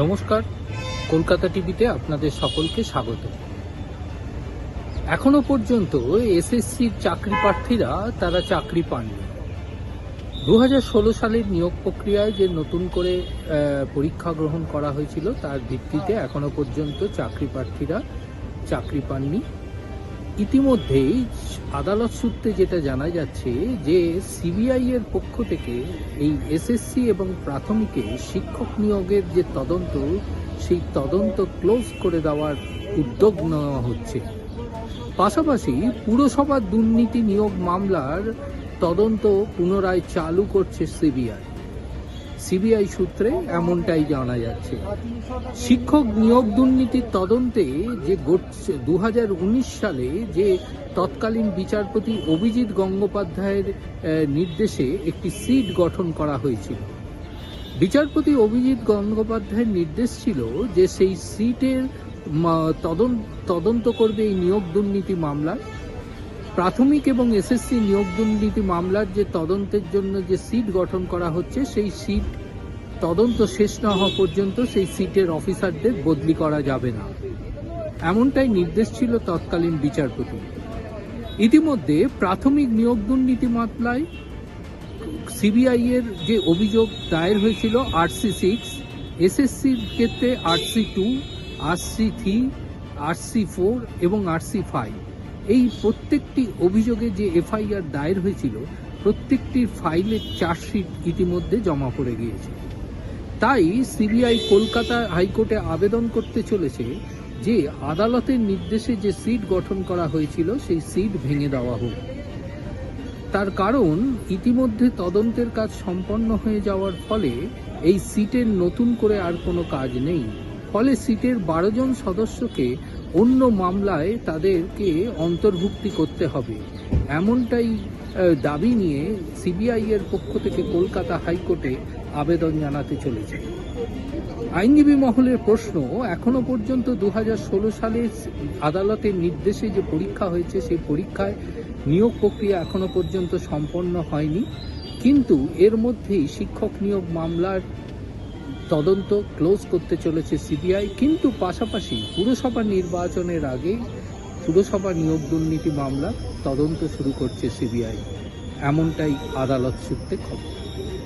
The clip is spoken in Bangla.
নমস্কার, কলকাতা টিভিতে আপনাদের সকলকে স্বাগত। এখনো পর্যন্ত এসএসসির চাকরি প্রার্থীরা তারা চাকরি পাননি। 2016 সালের নিয়োগ প্রক্রিয়ায় যে নতুন করে পরীক্ষা গ্রহণ করা হয়েছিল তার ভিত্তিতে এখনো পর্যন্ত চাকরি প্রার্থীরা চাকরি পাননি। ইতিমধ্যেই আদালত সূত্রে যেটা জানা যাচ্ছে যে সিবিআই এর পক্ষ থেকে এই এসএসসি এবং প্রাথমিকে শিক্ষক নিয়োগের যে তদন্ত, সেই তদন্ত ক্লোজ করে দেওয়ার উদ্যোগ নেওয়া হচ্ছে। পাশাপাশি পুরসভার দুর্নীতি নিয়োগ মামলার তদন্ত পুনরায় চালু করছে সিবিআই সূত্রে এমনটাই জানা যাচ্ছে। শিক্ষক নিয়োগ দুর্নীতির তদন্তে যে 2019 সালে যে তৎকালীন বিচারপতি অভিজিৎ গঙ্গোপাধ্যায়ের নির্দেশে একটি সিট গঠন করা হয়েছিল। বিচারপতি অভিজিৎ গঙ্গোপাধ্যায়ের নির্দেশ ছিল যে সেই সিটের তদন্ত করবে এই নিয়োগ দুর্নীতি মামলার। প্রাথমিক এবং এসএসসি নিয়োগ দুর্নীতি মামলার যে তদন্তের জন্য যে সিট গঠন করা হচ্ছে, সেই সিট তদন্ত শেষ না হওয়া পর্যন্ত সেই সিটের অফিসারদের বদলি করা যাবে না, এমনটাই নির্দেশ ছিল তৎকালীন বিচারপতি। ইতিমধ্যে প্রাথমিক নিয়োগ দুর্নীতি মামলায় সিবিআই এর যে অভিযোগ দায়ের হয়েছিল RC6, এসএসসির ক্ষেত্রে RC2, RC3, RC4 এবং RC5, এই প্রত্যেকটি অভিযোগে যে এফআইআর দায়ের হয়েছিল প্রত্যেকটির ফাইলের চার্জশিট ইতিমধ্যে জমা পড়ে গিয়েছে। তাই সিবিআই কলকাতা হাইকোর্টে আবেদন করতে চলেছে যে আদালতের নির্দেশে যে সিট গঠন করা হয়েছিল সেই সিট ভেঙে দেওয়া হোক। তার কারণ ইতিমধ্যে তদন্তের কাজ সম্পন্ন হয়ে যাওয়ার ফলে এই সিটের নতুন করে আর কোনো কাজ নেই। ফলে সিটের 12 জন সদস্যকে অন্য মামলায় তাদেরকে অন্তর্ভুক্তি করতে হবে, এমনটাই দাবি নিয়ে সিবিআই এর পক্ষ থেকে কলকাতা হাইকোর্টে আবেদন জানাতে চলেছে। আইনজীবী মহলের প্রশ্ন, এখনো পর্যন্ত 2016 সালে আদালতের নির্দেশে যে পরীক্ষা হয়েছে সেই পরীক্ষায় নিয়োগ প্রক্রিয়া এখনো পর্যন্ত সম্পন্ন হয়নি, কিন্তু এর মধ্যেই শিক্ষক নিয়োগ মামলার তদন্ত ক্লোজ করতে চলেছে সিবিআই। কিন্তু পাশাপাশি পুরসভা নির্বাচনের আগে পুরসভা নিয়োগ দুর্নীতি মামলা তদন্ত শুরু করছে সিবিআই, এমনটাই আদালত সূত্রে খবর।